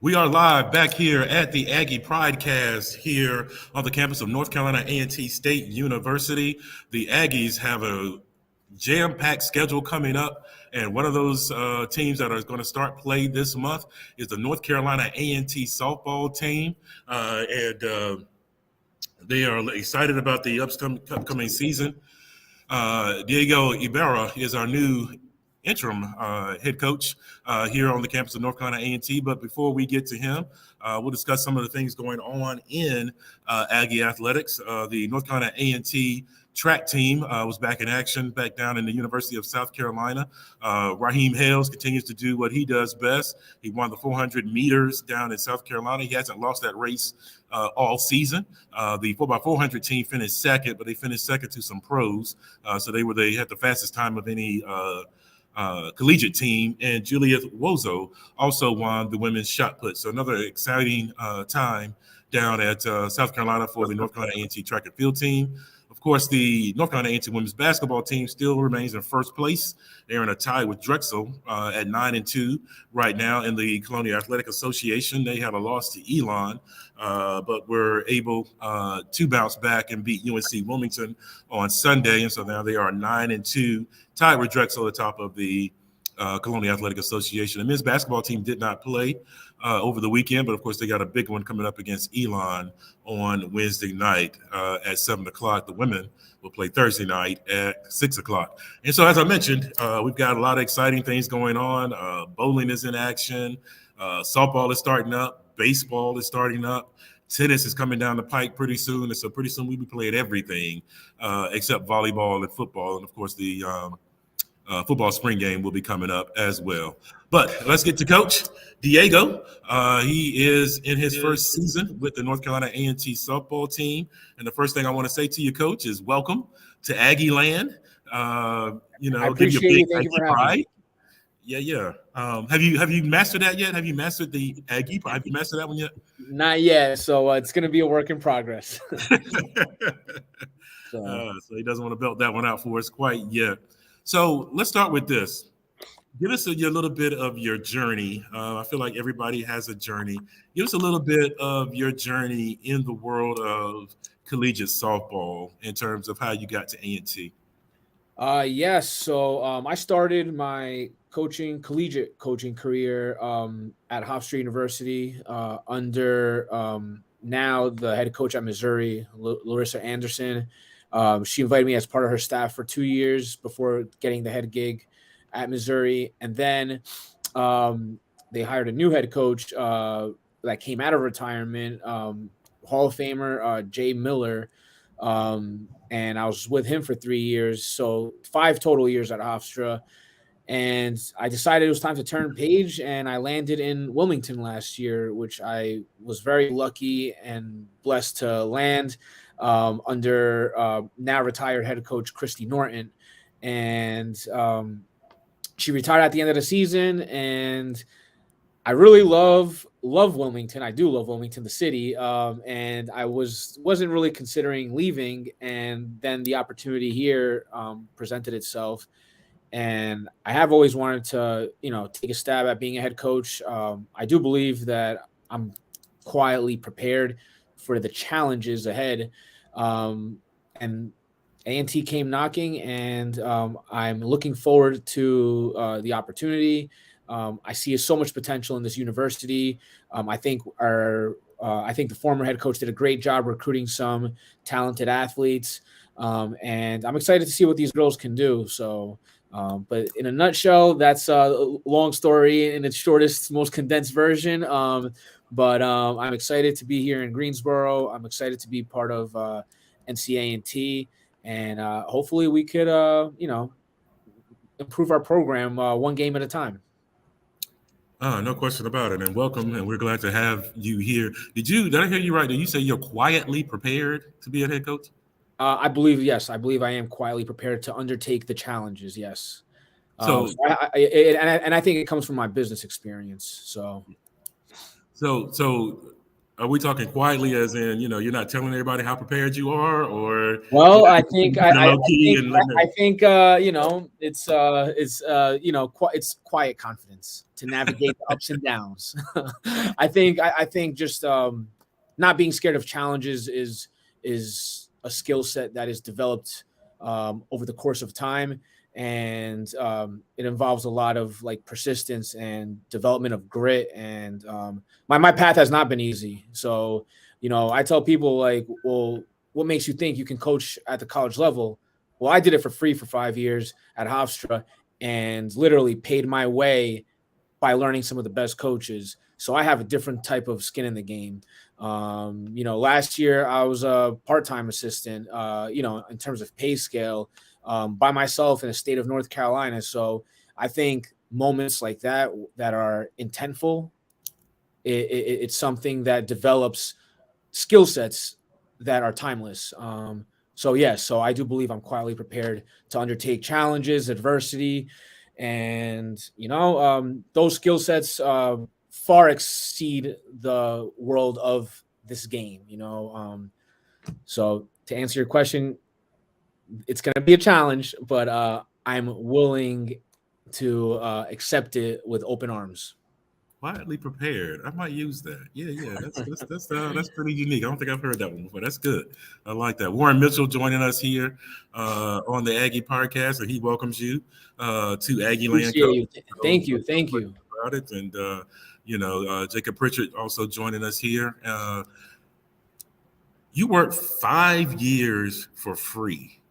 We are live back here at the Aggie Pridecast here on the campus of North Carolina A&T State University. The Aggies have a jam-packed schedule coming up, and one of those teams that are going to start play this month is the North Carolina A&T softball team, and they are excited about the upcoming season. Diego Ibarra is our new interim head coach here on the campus of North Carolina A&T. But before we get to him, we'll discuss some of the things going on in Aggie athletics. The North Carolina A&T track team was back in action back down in the University of South Carolina. Raheem Hales continues to do what he does best. He won the 400 meters down in South Carolina. He hasn't lost that race all season. The 4x400 team finished second, but they finished second to some pros. So they had the fastest time of any collegiate team, and Juliet Wozo also won the women's shot put. So another exciting time down at South Carolina for the North Carolina A&T track and field team. Of course, the North Carolina A&T women's basketball team still remains in first place. They're in a tie with Drexel at 9-2 right now in the Colonial Athletic Association. They had a loss to Elon, but were able to bounce back and beat UNC Wilmington on Sunday, and so now they are 9-2, tied with Drexel at the top of the Colonial Athletic Association. The men's basketball team did not play over the weekend, but of course they got a big one coming up against Elon on Wednesday night at 7 o'clock. The women will play Thursday night at 6 o'clock. And so, as I mentioned, we've got a lot of exciting things going on. Bowling is in action. Softball is starting up. Baseball is starting up. Tennis is coming down the pike pretty soon. And so pretty soon we'll be playing everything except volleyball and football. And, of course, the football spring game will be coming up as well. But let's get to Coach Diego. He is in his first season with the North Carolina A&T softball team. And the first thing I want to say to you, Coach, is welcome to Aggie Land. I appreciate you. Thank you for having me. Yeah. Have you mastered that yet? Have you mastered the Aggie? Have you mastered that one yet? Not yet. So it's going to be a work in progress. So he doesn't want to belt that one out for us quite yet. So let's start with this. Give us a little bit of your journey. I feel like everybody has a journey. Give us a little bit of your journey in the world of collegiate softball in terms of how you got to A&T. Yes. So I started my collegiate coaching career at Hofstra University under now the head coach at Missouri, Larissa Anderson. She invited me as part of her staff for 2 years before getting the head gig at Missouri. And then they hired a new head coach that came out of retirement, Hall of Famer Jay Miller. And I was with him for 3 years. So 5 total years at Hofstra. And I decided it was time to turn page, and I landed in Wilmington last year, which I was very lucky and blessed to land under now retired head coach Christy Norton. And she retired at the end of the season, and I really love Wilmington. I do love Wilmington, the city, and I wasn't really considering leaving, and then the opportunity here presented itself. And I have always wanted to, take a stab at being a head coach. I do believe that I'm quietly prepared for the challenges ahead. And A&T came knocking, and I'm looking forward to the opportunity. I see so much potential in this university. I think the former head coach did a great job recruiting some talented athletes, and I'm excited to see what these girls can do. So. But in a nutshell, that's a long story in its shortest, most condensed version. But I'm excited to be here in Greensboro. I'm excited to be part of NCA&T, and hopefully we could, improve our program one game at a time. No question about it. And welcome, and we're glad to have you here. Did I hear you right? Did you say you're quietly prepared to be a head coach? I believe, yes. I believe I am quietly prepared to undertake the challenges, yes. And I think it comes from my business experience. So Are we talking quietly, as in you're not telling everybody how prepared you are, or Well, I think low key and letting I think it's quiet confidence to navigate the ups and downs. I think just not being scared of challenges is a skill set that is developed over the course of time, and it involves a lot of like persistence and development of grit. And my path has not been easy. So I tell people like, well, what makes you think you can coach at the college level? Well, I did it for free for 5 years at Hofstra and literally paid my way by learning some of the best coaches. So I have a different type of skin in the game. Last year I was a part-time assistant, in terms of pay scale, by myself in the state of North Carolina. So I think moments like that are intentful, it's something that develops skill sets that are timeless. So I do believe I'm quietly prepared to undertake challenges, adversity, and those skill sets far exceed the world of this game. So to answer your question, it's going to be a challenge, but I'm willing to accept it with open arms. quietly prepared. I might use that. Yeah. That's pretty unique. I don't think I've heard that one before. That's good. I like that. Warren Mitchell joining us here on the Aggie Podcast, and he welcomes you to Aggie Land. Appreciate you. Thank you. Thank you. About it, and Jacob Pritchard also joining us here. You worked 5 years for free.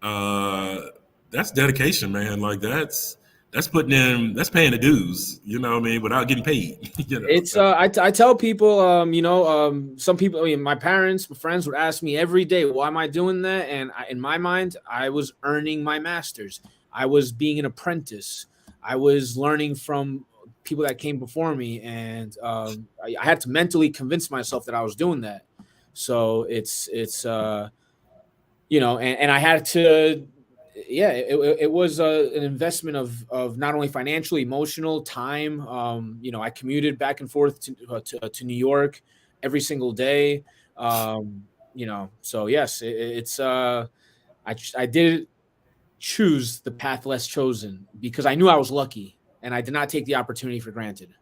That's dedication, man. Like that's paying the dues, without getting paid. It's I tell people, some people, my parents, my friends would ask me every day, why am I doing that? And in my mind, I was earning my master's. I was being an apprentice. I was learning from people that came before me, and I had to mentally convince myself that I was doing that. So it's and I had to. Yeah, it was an investment of not only financial, emotional, time. I commuted back and forth to New York every single day. So yes, I did choose the path less chosen because I knew I was lucky and I did not take the opportunity for granted.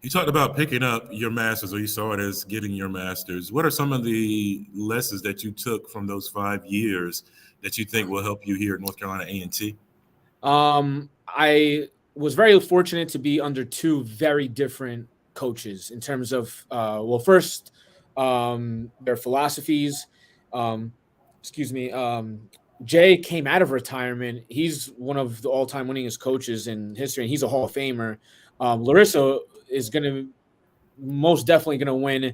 You talked about picking up your master's, or you saw it as getting your master's. What are some of the lessons that you took from those 5 years that you think will help you here at North Carolina A&T? I was very fortunate to be under two very different coaches in terms of, first, their philosophies. Jay came out of retirement. He's one of the all-time winningest coaches in history, and he's a Hall of Famer. Larissa is most definitely going to win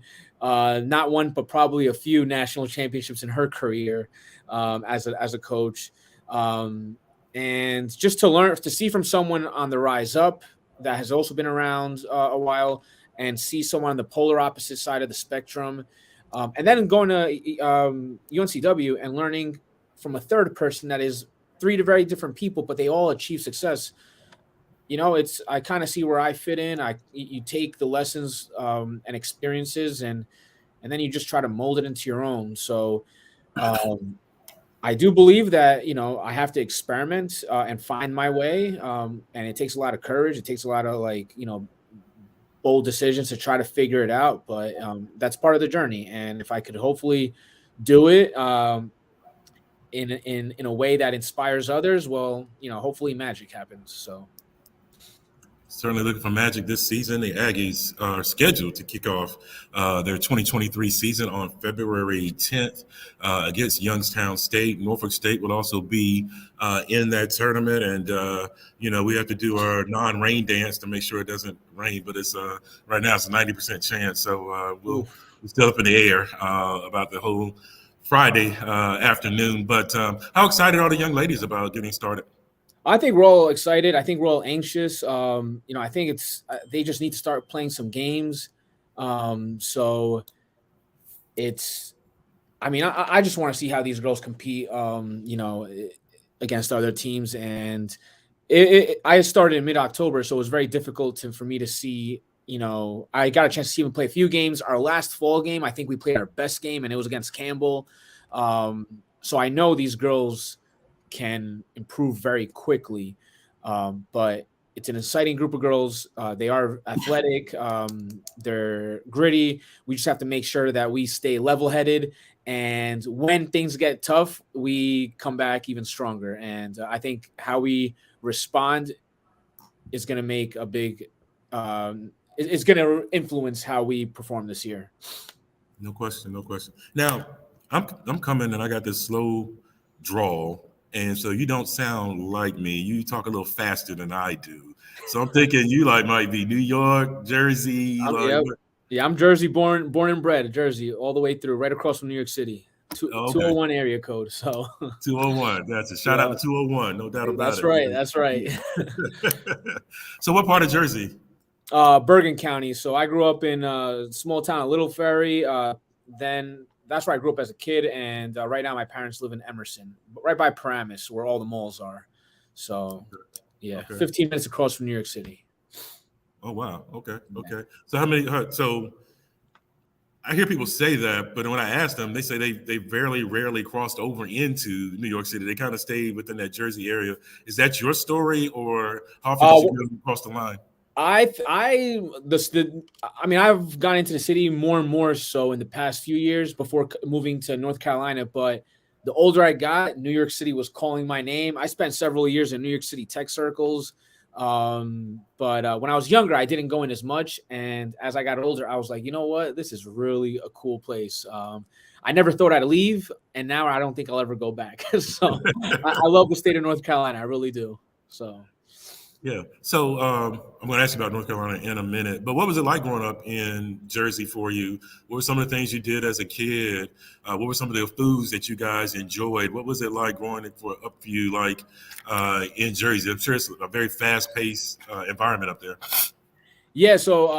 not one, but probably a few national championships in her career as a coach. And just to see from someone on the rise up that has also been around a while, and see someone on the polar opposite side of the spectrum. And then going to UNCW and learning from a third person that is three very different people, but they all achieve success. I kind of see where I fit in. You take the lessons and experiences, and then you just try to mold it into your own. So I do believe that, I have to experiment and find my way. And it takes a lot of courage. It takes a lot of bold decisions to try to figure it out. But that's part of the journey. And if I could hopefully do it in a way that inspires others, well, hopefully magic happens. So. Certainly looking for magic this season. The Aggies are scheduled to kick off their 2023 season on February 10th against Youngstown State. Norfolk State will also be in that tournament. And, we have to do our non-rain dance to make sure it doesn't rain. But it's right now it's a 90% chance. So we're still up in the air about the whole Friday afternoon. But how excited are the young ladies about getting started? I think we're all excited. I think we're all anxious. I think they just need to start playing some games. So it's, I just want to see how these girls compete, against other teams. And I started in mid-October, so it was very difficult for me to see I got a chance to see him play a few games. Our last fall game, I think we played our best game, and it was against Campbell. So I know these girls can improve very quickly. But it's an exciting group of girls. They are athletic. They're gritty. We just have to make sure that we stay level-headed. And when things get tough, we come back even stronger. And I think how we respond is going to make a big it's going to influence how we perform this year. No question, no question. Now, I'm coming and I got this slow drawl, and so you don't sound like me. You talk a little faster than I do. So I'm thinking you might be New York, Jersey, Yep. Yeah, I'm Jersey born and bred, Jersey, all the way through, right across from New York City. 201 area code. So 201. That's a shout out to 201, no doubt about it. That's right. So what part of Jersey? Bergen County. So I grew up in a small town of Little Ferry. Then that's where I grew up as a kid. And right now my parents live in Emerson, right by Paramus, where all the malls are. So, yeah, 15 minutes across from New York City. Oh, wow. Okay. So how many? So I hear people say that, but when I ask them, they say they rarely crossed over into New York City. They kind of stayed within that Jersey area. Is that your story, or how often did you cross the line? I've gone into the city more and more so in the past few years before moving to North Carolina. But the older I got, New York City was calling my name. I spent several years in New York City tech circles. But when I was younger, I didn't go in as much. And as I got older, I was like, you know what? This is really a cool place. I never thought I'd leave. And now I don't think I'll ever go back. So I love the state of North Carolina. I really do. So. Yeah. So I'm going to ask you about North Carolina in a minute. But what was it like growing up in Jersey for you? What were some of the things you did as a kid? What were some of the foods that you guys enjoyed? What was it like growing up for you, in Jersey? I'm sure it's a very fast-paced environment up there. Yeah, so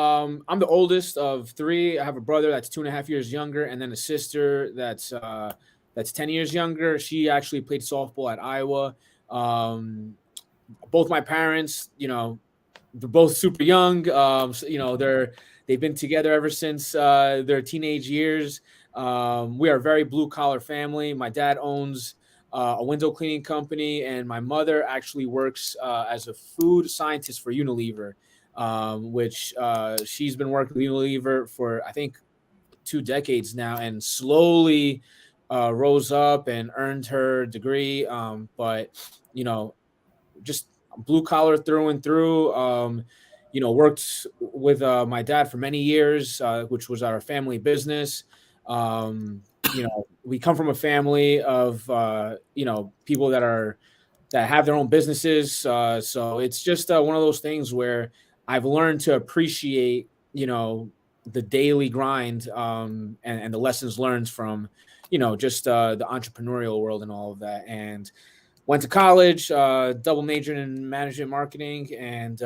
I'm the oldest of three. I have a brother that's 2.5 years younger, and then a sister that's 10 years younger. She actually played softball at Iowa. Both my parents, they're both super young. They've been together ever since their teenage years. We are a very blue collar family. My dad owns a window cleaning company, and my mother actually works as a food scientist for Unilever, which she's been working with Unilever for, I think, 2 decades now, and slowly rose up and earned her degree. But just blue collar through and through. Worked with my dad for many years, which was our family business. We come from a family of people that have their own businesses. So it's just one of those things where I've learned to appreciate the daily grind and the lessons learned from just the entrepreneurial world and all of that. And went to college, double majored in management marketing, and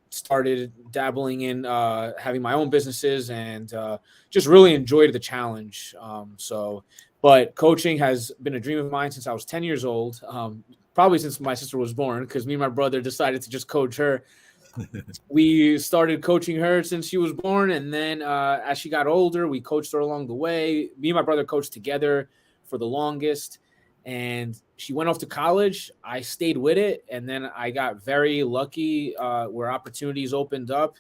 started dabbling in having my own businesses, and just really enjoyed the challenge. But coaching has been a dream of mine since I was 10 years old, probably since my sister was born, because me and my brother decided to just coach her. We started coaching her since she was born, and then as she got older, we coached her along the way. Me and my brother coached together for the longest. And she went off to college. I stayed with it. And then I got very lucky where opportunities opened up.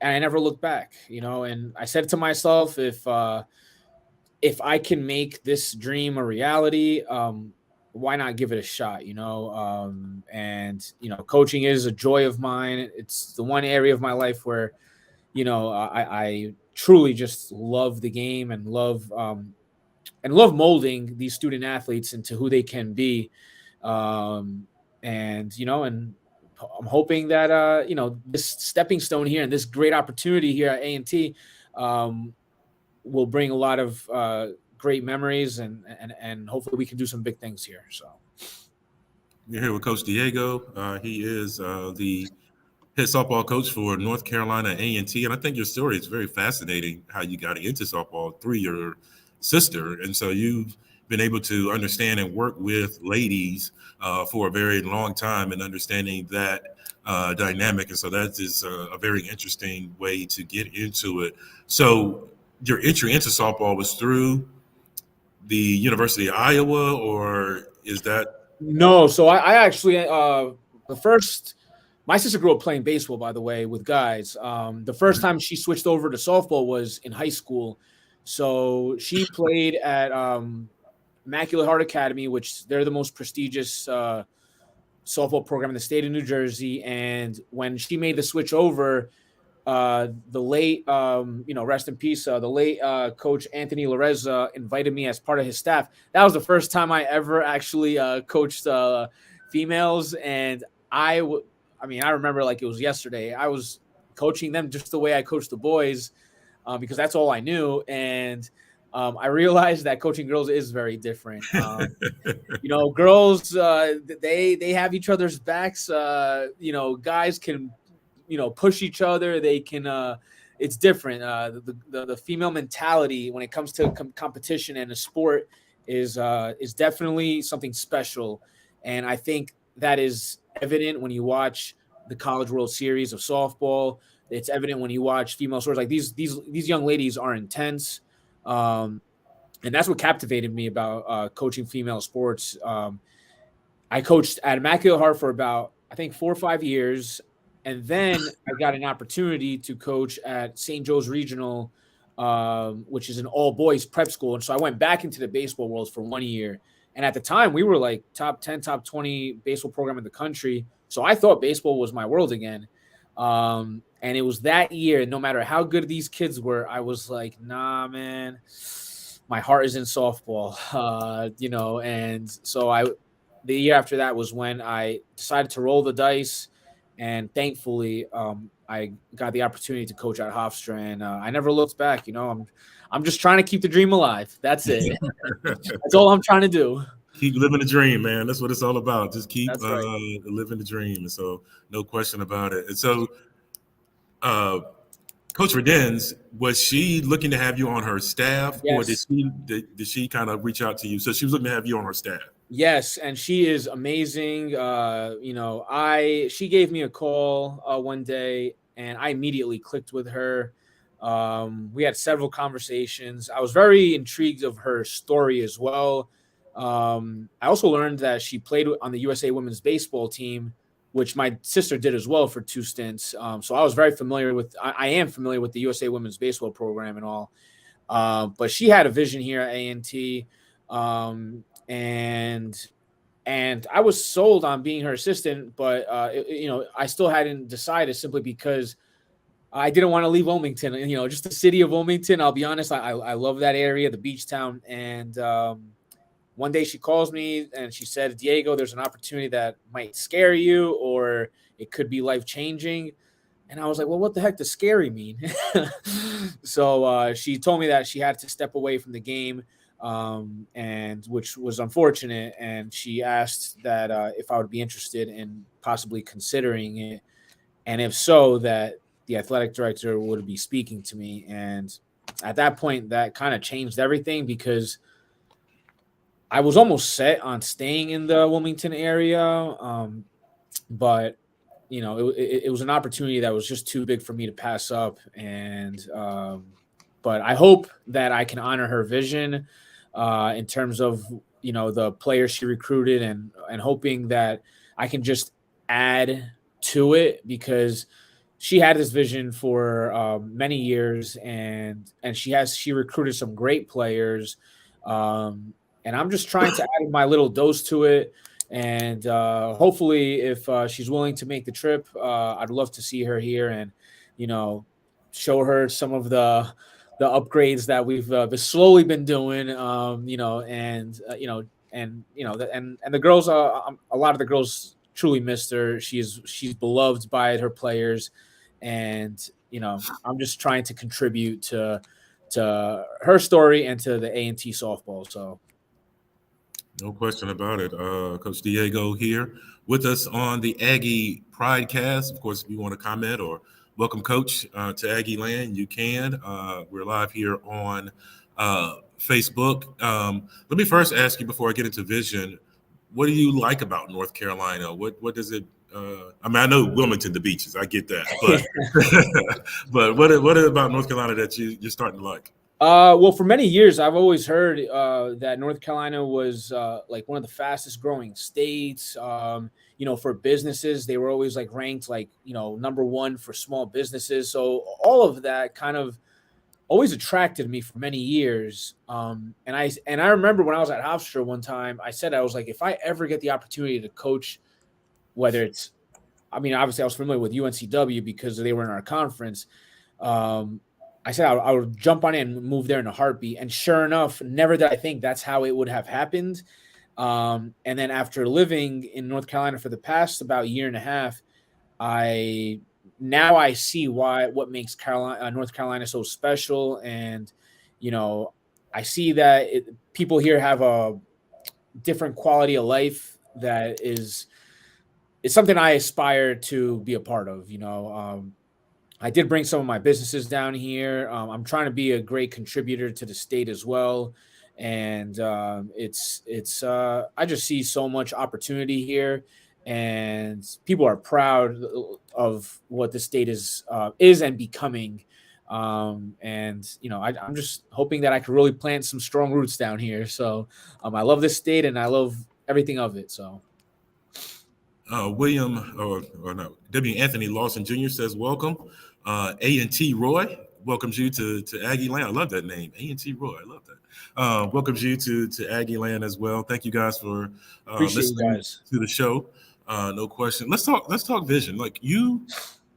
And I never looked back, and I said to myself, if I can make this dream a reality, why not give it a shot, coaching is a joy of mine. It's the one area of my life where, I truly just love the game and love molding these student athletes into who they can be. And I'm hoping that, this stepping stone here and this great opportunity here at A&T will bring a lot of great memories, and hopefully we can do some big things here. So you're here with Coach Diego. He is the head softball coach for North Carolina A&T. And I think your story is very fascinating, how you got into softball through your sister. And so you've been able to understand and work with ladies for a very long time and understanding that dynamic. And so that is a very interesting way to get into it. So your entry into softball was through the University of Iowa, or is that? No, so I actually the first my sister grew up playing baseball, by the way, with guys. The first time she switched over to softball was in high school. So she played at Immaculate Heart Academy, which they're the most prestigious softball program in the state of New Jersey. And when she made the switch over, the late, rest in peace, the late coach Anthony Lareza invited me as part of his staff. That was the first time I ever actually coached females, and I remember like it was yesterday. I was coaching them just the way I coached the boys, because that's all I knew, and I realized that coaching girls is very different. Girls, they have each other's backs. Guys can push each other. They can it's different. The female mentality when it comes to competition and a sport is definitely something special, and I think that is evident when you watch the College World Series of softball. It's evident when you watch female sports. Like these young ladies are intense, and that's what captivated me about coaching female sports. I coached at Immaculate Heart for about, I think, 4 or 5 years. And then I got an opportunity to coach at St. Joe's Regional, which is an all boys prep school. And so I went back into the baseball world for 1 year. And at the time, we were like top 10, top 20 baseball program in the country. So I thought baseball was my world again. And it was that year, no matter how good these kids were, I was like, nah, man, my heart is in softball, and so the year after that was when I decided to roll the dice, and thankfully, I got the opportunity to coach at Hofstra, and I never looked back. I'm just trying to keep the dream alive. That's it. That's all I'm trying to do. Keep living the dream, man. That's what it's all about. Just keep Right. living the dream. And so, no question about it. And so, Coach Redens, was she looking to have you on her staff, or Yes. did she kind of reach out to you? So she was looking to have you on her staff. Yes, and she is amazing. She gave me a call one day, and I immediately clicked with her. We had several conversations. I was very intrigued of her story as well. I also learned that she played on the USA Women's Baseball team, which my sister did as well for 2 stints. So I was very familiar with. I am familiar with the USA Women's Baseball program and all. But she had a vision here at A&T. And I was sold on being her assistant, but I still hadn't decided, simply because I didn't want to leave Wilmington. Just the city of Wilmington. I'll be honest, I love that area, the beach town. And one day she calls me and she said, "Diego, there's an opportunity that might scare you, or it could be life changing." And I was like, "Well, what the heck does scary mean?" So she told me that she had to step away from the game, and which was unfortunate. And she asked that if I would be interested in possibly considering it, and if so, that the athletic director would be speaking to me. And at that point, that kind of changed everything, because I was almost set on staying in the Wilmington area, but it was an opportunity that was just too big for me to pass up. And but I hope that I can honor her vision in terms of the players she recruited, and hoping that I can just add to it, because she had this vision for many years, and she recruited some great players, and I'm just trying to add my little dose to it. And hopefully, if she's willing to make the trip, I'd love to see her here, and show her some of the upgrades that we've slowly been doing. And the girls, a lot of the girls truly missed her. She's beloved by her players, and I'm just trying to contribute to her story and to the A&T softball. So. No question about it. Coach Diego here with us on the Aggie Pridecast. Of course, if you want to comment or welcome Coach to Aggie Land, you can. We're live here on Facebook. Let me first ask you before I get into Vision, what do you like about North Carolina? What does it? I mean, I know Wilmington, the beaches, I get that, but but what about North Carolina that you're starting to like? Well, for many years, I've always heard that North Carolina was like one of the fastest growing states. For businesses, they were always like ranked like number one for small businesses. So all of that kind of always attracted me for many years. And I remember when I was at Hofstra one time, I said I was like, if I ever get the opportunity to coach, whether it's, I mean, obviously I was familiar with UNCW because they were in our conference. Um, I said I would jump on it and move there in a heartbeat. And sure enough, never did I think that's how it would have happened. And then after living in North Carolina for the past about year and a half, I I see what makes North Carolina so special, and I see that people here have a different quality of life that is it's something I aspire to be a part of. I did bring some of my businesses down here. I'm trying to be a great contributor to the state as well, and it's I just see so much opportunity here, and people are proud of what the state is and becoming. I'm just hoping that I can really plant some strong roots down here. So I love this state and I love everything of it. So. William or no, W. Anthony Lawson Jr. says welcome. A&T Roy welcomes you to Aggie Land. I love that name, A&T Roy. I love that. Welcomes you to Aggie Land as well. Thank you guys for Appreciate you listening guys. to the show. No question. Let's talk vision. Like you,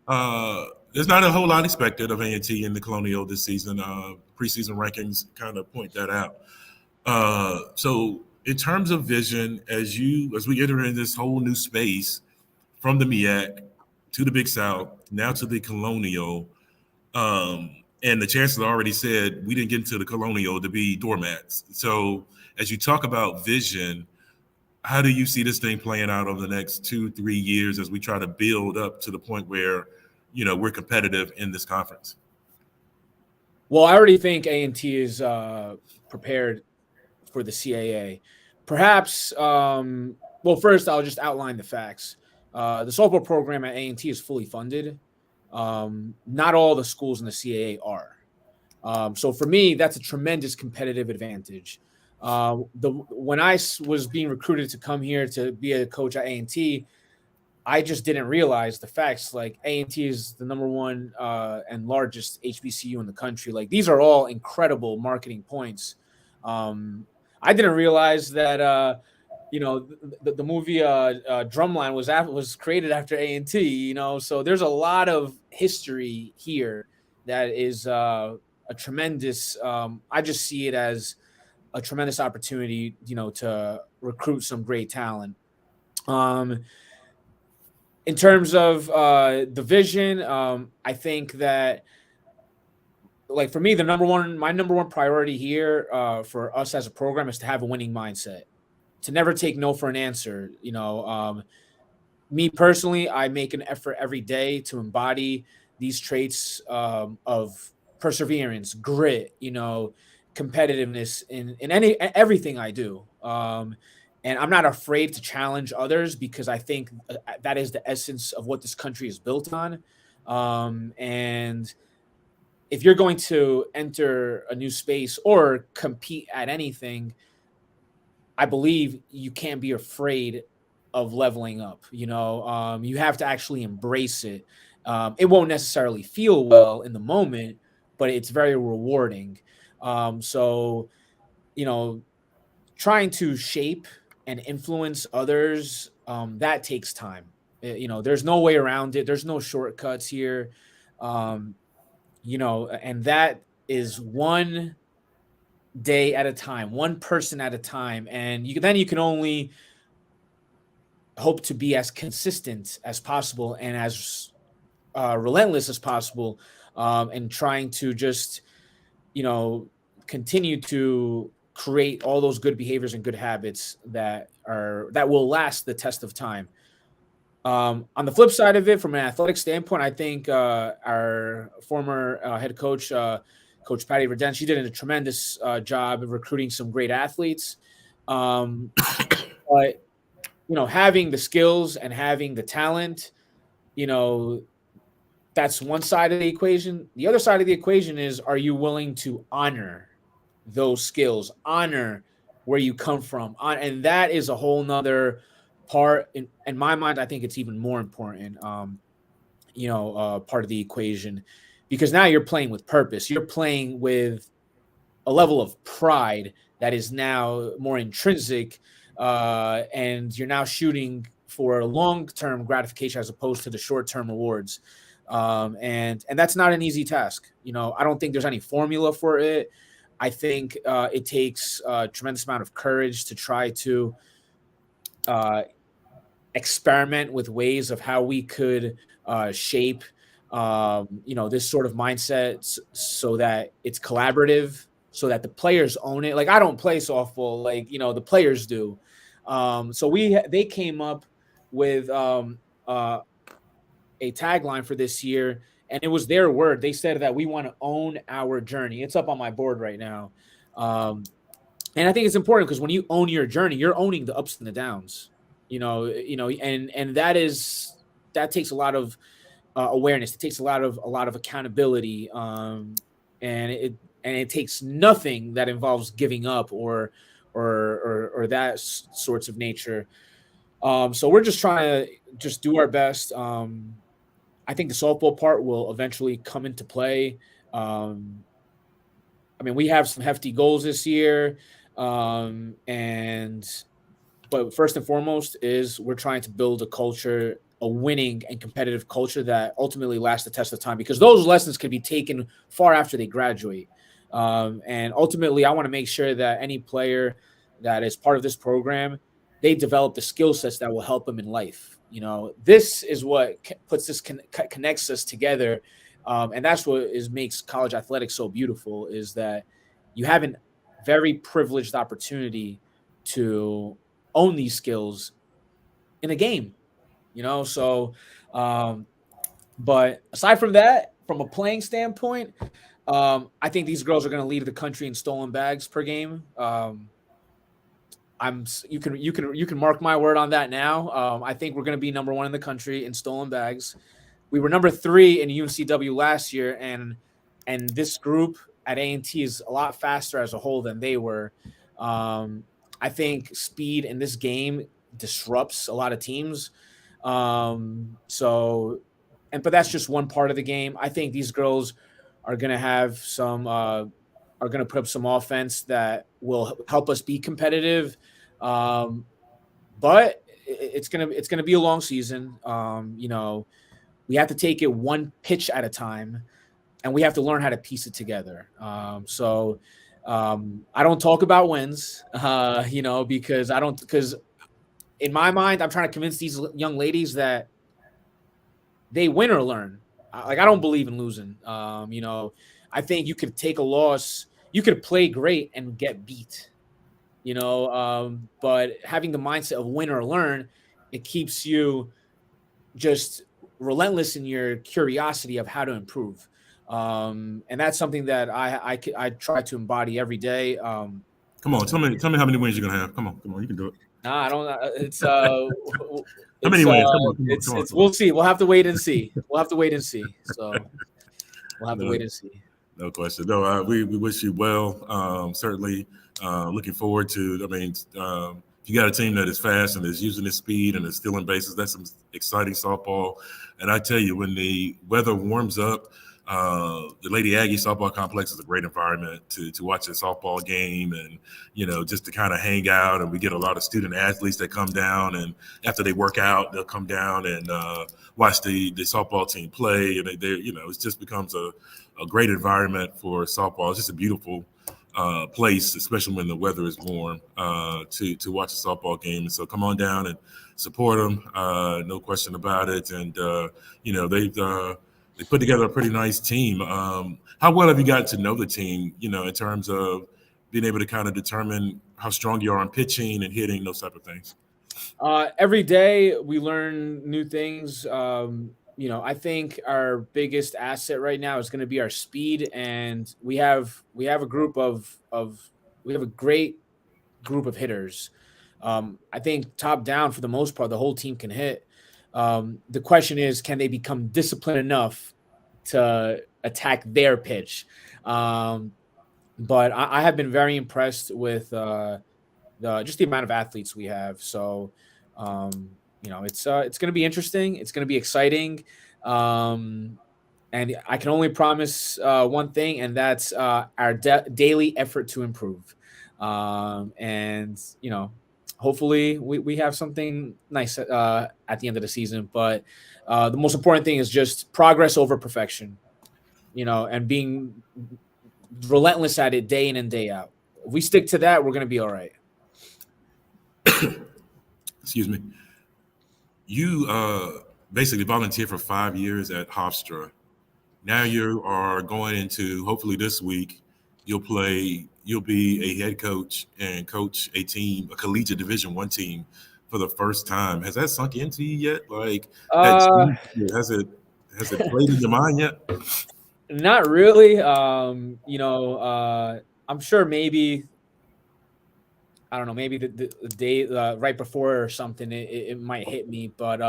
there's not a whole lot expected of A&T in the Colonial this season. Preseason rankings kind of point that out. So in terms of vision, as we enter in this whole new space from the MEAC to the Big South, now to the Colonial, and the chancellor already said we didn't get into the Colonial to be doormats. So as you talk about vision, how do you see this thing playing out over the next 2-3 years as we try to build up to the point where we're competitive in this conference? Well, I already think A&T is prepared for the CAA. Perhaps, well, first I'll just outline the facts. The softball program at A&T is fully funded. Not all the schools in the CAA are. So for me, that's a tremendous competitive advantage. When I was being recruited to come here to be a coach at A&T, I just didn't realize the facts. Like A&T is the number one and largest HBCU in the country. Like these are all incredible marketing points. I didn't realize that the movie Drumline was created after A&T. So there's a lot of history here that is a tremendous. I just see it as a tremendous opportunity, to recruit some great talent. In terms of the vision, I think that, like for me, my number one priority here for us as a program is to have a winning mindset, to never take no for an answer. Me personally, I make an effort every day to embody these traits of perseverance, grit, competitiveness in everything I do. And I'm not afraid to challenge others because I think that is the essence of what this country is built on. And if you're going to enter a new space or compete at anything, I believe you can't be afraid of leveling up. You have to actually embrace it. It won't necessarily feel well in the moment, but it's very rewarding. So, trying to shape and influence others, that takes time. There's no way around it. There's no shortcuts here. And that is one day at a time, one person at a time. And you can only hope to be as consistent as possible and as relentless as possible, and trying to just, continue to create all those good behaviors and good habits that will last the test of time. On the flip side of it, from an athletic standpoint, I think our former head coach Coach Patty Verden. She did a tremendous job of recruiting some great athletes. But having the skills and having the talent, that's one side of the equation. The other side of the equation is, are you willing to honor those skills, honor where you come from? And that is a whole nother part. In my mind, I think it's even more important, part of the equation, because now you're playing with purpose. You're playing with a level of pride that is now more intrinsic, and you're now shooting for long-term gratification as opposed to the short-term rewards. And that's not an easy task. I don't think there's any formula for it. I think it takes a tremendous amount of courage to try to experiment with ways of how we could shape, this sort of mindset so that it's collaborative, so that the players own it. Like, I don't play softball, like, the players do. So they came up with a tagline for this year, and it was their word. They said that we want to own our journey. It's up on my board right now. And I think it's important because when you own your journey, you're owning the ups and the downs, and that takes a lot of awareness. It takes a lot of accountability. And it takes nothing that involves giving up or that sorts of nature. So we're just trying to just do our best. I think the softball part will eventually come into play. We have some hefty goals this year. But first and foremost is we're trying to build a culture, a winning and competitive culture that ultimately lasts the test of time, because those lessons can be taken far after they graduate. And ultimately, I want to make sure that any player that is part of this program, they develop the skill sets that will help them in life. This is what connects us together. And that's what makes college athletics so beautiful, is that you have a very privileged opportunity to own these skills in a game, So, but aside from that, from a playing standpoint, I think these girls are going to lead the country in stolen bags per game. You can mark my word on that now. I think we're going to be number one in the country in stolen bags. We were number 3 in UNCW last year, and this group at A&T is a lot faster as a whole than they were. I think speed in this game disrupts a lot of teams. But that's just one part of the game. I think these girls are going to have are going to put up some offense that will help us be competitive. But it's going to be a long season. We have to take it one pitch at a time, and we have to learn how to piece it together. I don't talk about wins, because in my mind, I'm trying to convince these young ladies that they win or learn. I don't believe in losing. I think you could take a loss, you could play great and get beat, but having the mindset of win or learn, it keeps you just relentless in your curiosity of how to improve. And that's something that I try to embody every day. Come on, tell me how many wins you're gonna have. Come on, you can do it. Nah, I don't. It's how many wins? Come on. We'll see. We'll have to wait and see. So we'll have to wait and see. No question. No, we wish you well. Certainly, looking forward to. You got a team that is fast and is using its speed and is stealing bases. That's some exciting softball. And I tell you, when the weather warms up, the Lady Aggie softball complex is a great environment to watch a softball game, and just to kind of hang out. And we get a lot of student athletes that come down, and after they work out, they'll come down and watch the softball team play. And it just becomes a great environment for softball. It's just a beautiful place, especially when the weather is warm, to watch a softball game. And so come on down and support them, no question about it. And they put together a pretty nice team. How well have you gotten to know the team, in terms of being able to kind of determine how strong you are on pitching and hitting, those type of things? Every day we learn new things. I think our biggest asset right now is going to be our speed, and we have a group of we have a great group of hitters. I think top down for the most part, the whole team can hit. The question is, can they become disciplined enough to attack their pitch? Um, but I have been very impressed with the amount of athletes we have. So, it's going to be interesting. It's going to be exciting. Um, and I can only promise one thing, and that's our daily effort to improve. And hopefully we have something nice at the end of the season. But the most important thing is just progress over perfection. And being relentless at it day in and day out. If we stick to that, we're going to be all right. Excuse me. You basically volunteered for 5 years at Hofstra. Now you are going into, hopefully this week, you'll be a head coach and coach a team, a collegiate Division I team for the first time. Has that sunk into you yet? Like that Uh, has it played in your mind yet? Not really. I'm sure maybe I don't know, maybe the day right before or something, it might hit me. But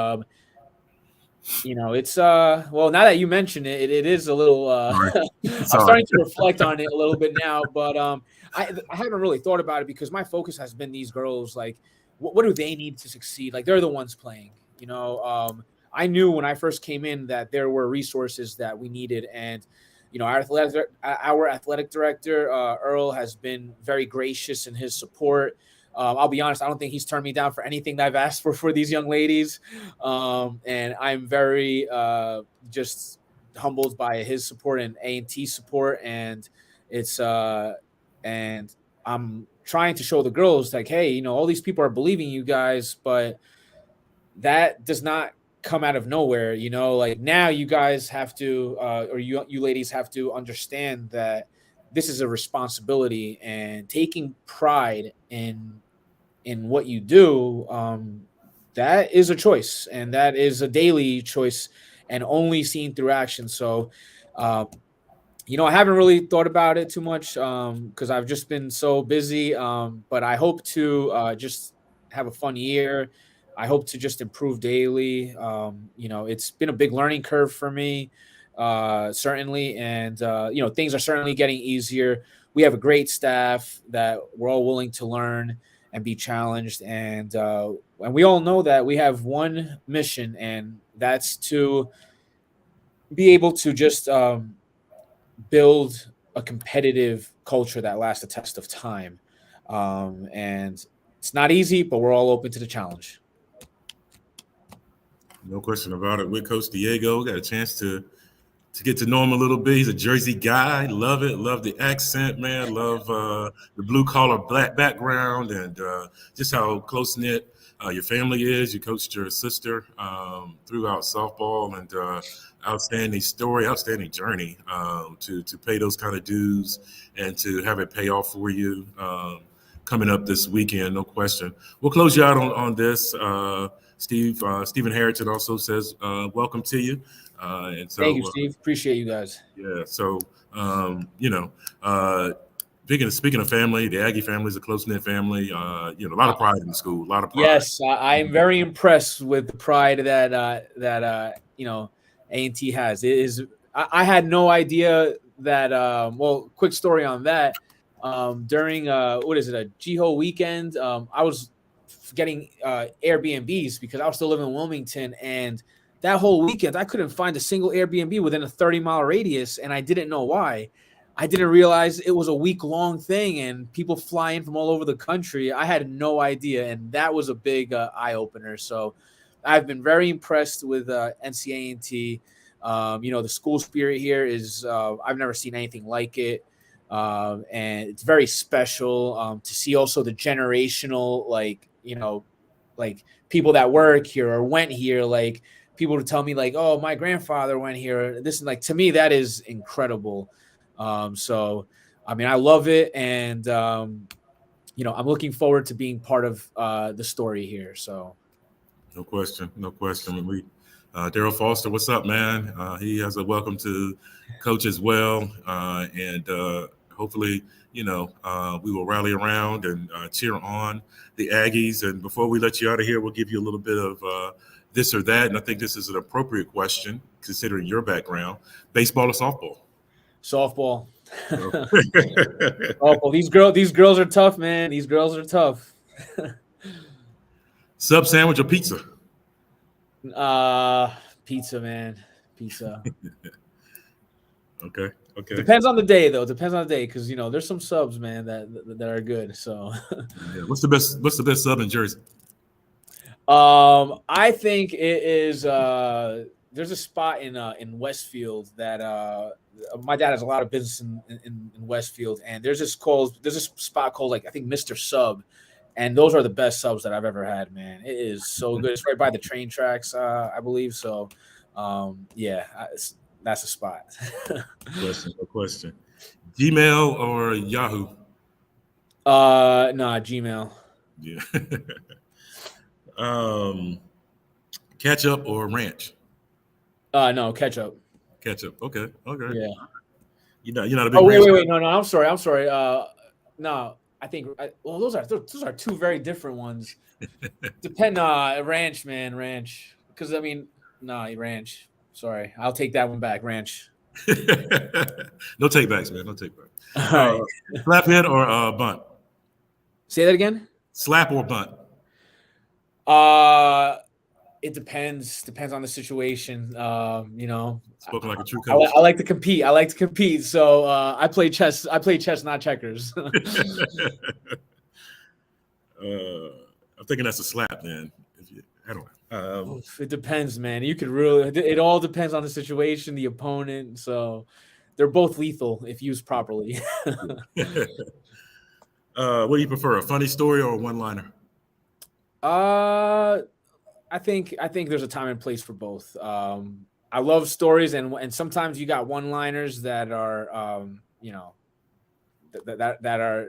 it's well, now that you mention it, it is a little. Sorry. I'm Sorry. starting to reflect on it a little bit now, but I haven't really thought about it because my focus has been these girls. Like, what do they need to succeed? Like, they're the ones playing. I knew when I first came in that there were resources that we needed, and our athletic director Earl has been very gracious in his support. I'll be honest, I don't think he's turned me down for anything that I've asked for these young ladies. And I'm very just humbled by his support and A&T support. And it's and I'm trying to show the girls like, hey, all these people are believing you guys, but that does not come out of nowhere. Like now you guys have to, or you ladies have to understand that this is a responsibility, and taking pride in what you do, that is a choice, and that is a daily choice, and only seen through action. So, um, I haven't really thought about it too much because I've just been so busy. But I hope to just have a fun year. I hope to just improve daily. It's been a big learning curve for me, certainly, and things are certainly getting easier. We have a great staff that we're all willing to learn and be challenged, and we all know that we have one mission, and that's to be able to just build a competitive culture that lasts the test of time. And it's not easy, but we're all open to the challenge. No question about it. With Coach Diego, got a chance to get to know him a little bit. He's a Jersey guy. Love it. Love the accent, man. Love the blue collar black background, and just how close knit your family is. You coached your sister throughout softball, and outstanding story, outstanding journey to pay those kind of dues and to have it pay off for you. Coming up this weekend, no question. We'll close you out on this. Stephen Harrington also says, welcome to you. And so, Thank you, Steve. Appreciate you guys. yeah. So, speaking of family, the Aggie family is a close knit family. A lot of pride in the school, a lot of pride. Yes, I am very impressed with the pride that A&T has. It is. I had no idea that. Well, quick story on that. During what is it, a GHO weekend? I was getting Airbnbs because I was still living in Wilmington, and that whole weekend I couldn't find a single Airbnb within a 30-mile radius, and I didn't know why. I didn't realize it was a week-long thing and people fly in from all over the country. I had no idea, and that was a big eye-opener. So I've been very impressed with NCA&T. The school spirit here is I've never seen anything like it. And it's very special to see also the generational, like people that work here or went here, like people to tell me like, oh, my grandfather went here. This is like, to me, that is incredible. So, I mean, I love it. And, I'm looking forward to being part of the story here. So. No question. No question. I mean, Daryl Foster, what's up, man? He has a welcome to coach as well, and hopefully, we will rally around and cheer on the Aggies. And before we let you out of here, we'll give you a little bit of this or that. And I think this is an appropriate question considering your background: baseball or softball? Softball. Softball. These girls are tough, man. These girls are tough. Sub sandwich or pizza? Pizza, man. Pizza. Okay. Depends on the day, though. Depends on the day, because there's some subs, man, that are good. So, yeah. What's the best sub in Jersey? I think it is. There's a spot in Westfield that my dad has a lot of business in Westfield, and there's this spot called, like, I think Mr. Sub. And those are the best subs that I've ever had, man. It is so good. It's right by the train tracks, I believe. So, that's a spot. No question. Gmail or Yahoo? Gmail. Yeah. Ketchup or ranch? No, ketchup. Ketchup. Okay. Yeah. You're not a big. Oh, wait. No. I'm sorry. No. I think those are two very different ones. Depend ranch, man, ranch. Because ranch. Sorry, I'll take that one back. Ranch. No takebacks, man. No takebacks. All right. Slap hit or bunt? Say that again. Slap or bunt? It depends. Depends on the situation. Spoken like a true coach. I like to compete. So I play chess. Not checkers. I'm thinking that's a slap, man. I don't know. It depends, man. You could really. It all depends on the situation, the opponent. So they're both lethal if used properly. What do you prefer, a funny story or a one-liner? I think there's a time and place for both. I love stories, and sometimes you got one-liners that are, that are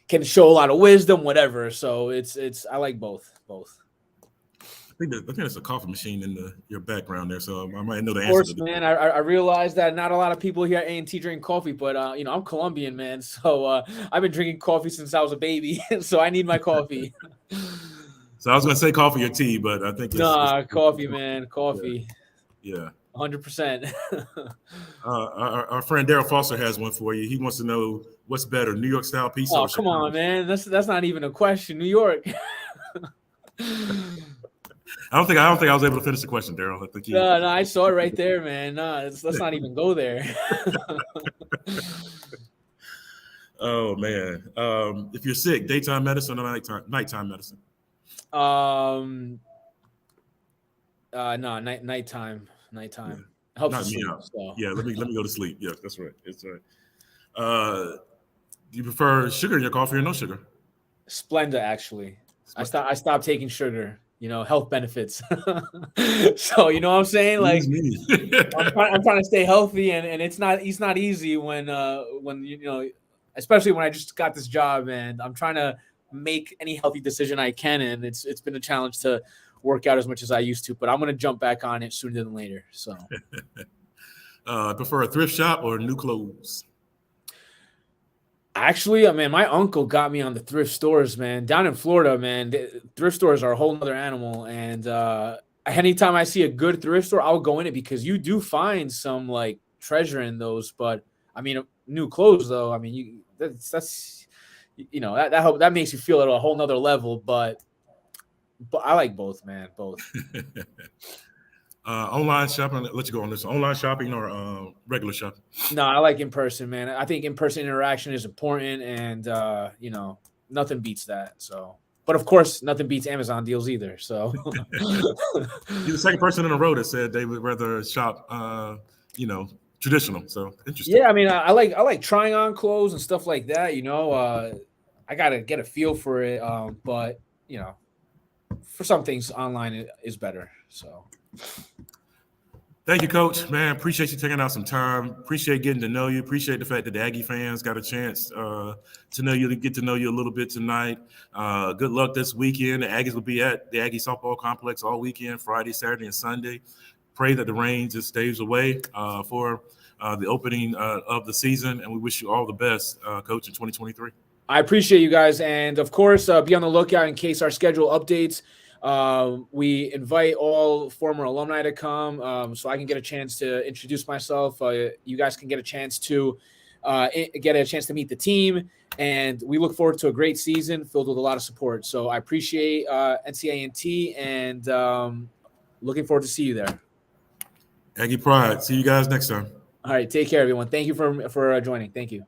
can show a lot of wisdom, whatever. So I like both. I think there's a coffee machine in your background there, so I might know the answer. Of course, man. I realize that not a lot of people here at A&T drink coffee, but I'm Colombian, man. So I've been drinking coffee since I was a baby, so I need my coffee. So I was going to say coffee or tea, but I think it's coffee, man. Coffee. Yeah. 100%. Our friend Daryl Foster has one for you. He wants to know what's better, New York style pizza. Oh, come on, man. That's not even a question. New York. I don't think I was able to finish the question, Daryl. I think No, I saw it right there, man. No, let's not even go there. Oh man. If you're sick, daytime medicine or nighttime medicine? No, nighttime. Yeah. Helps Not you me sleep. out. So. Yeah, let me go to sleep. Yeah, that's right. It's right. Do you prefer sugar in your coffee or no sugar? Splenda, actually. I stopped taking sugar. Health benefits. So you know what I'm saying? Like I'm trying to stay healthy, and it's not easy when especially when I just got this job and I'm trying to make any healthy decision I can, and it's been a challenge to work out as much as I used to, but I'm gonna jump back on it sooner than later. So prefer a thrift shop or new clothes? Actually, man, my uncle got me on the thrift stores, man. Down in Florida, man, thrift stores are a whole nother animal. And anytime I see a good thrift store, I'll go in it because you do find some like treasure in those. But I mean, new clothes though. I mean, that's that makes you feel at a whole nother level. But I like both, man. Both. Online shopping. Let you go on this. Online shopping or regular shopping? No, I like in person, man. I think in person interaction is important, and nothing beats that. So, but of course, nothing beats Amazon deals either. So, you're the second person in a row that said they would rather shop, traditional. So interesting. Yeah, I mean, I like trying on clothes and stuff like that. I gotta get a feel for it. But for some things, online is better. So. Thank you, Coach. Man, appreciate you taking out some time. Appreciate getting to know you. Appreciate the fact that the Aggie fans got a chance to know you, to get to know you a little bit tonight. Good luck this weekend. The Aggies will be at the Aggie softball complex all weekend, Friday, Saturday, and Sunday. Pray that the rain just stays away for the opening of the season, and we wish you all the best, Coach, in 2023. I appreciate you guys, and of course, be on the lookout in case our schedule updates. We invite all former alumni to come, so I can get a chance to introduce myself. You guys can get a chance to meet the team, and we look forward to a great season filled with a lot of support. So I appreciate NCANT, and looking forward to see you there. Aggie Pride. See you guys next time. All right, take care, everyone. Thank you for joining. Thank you.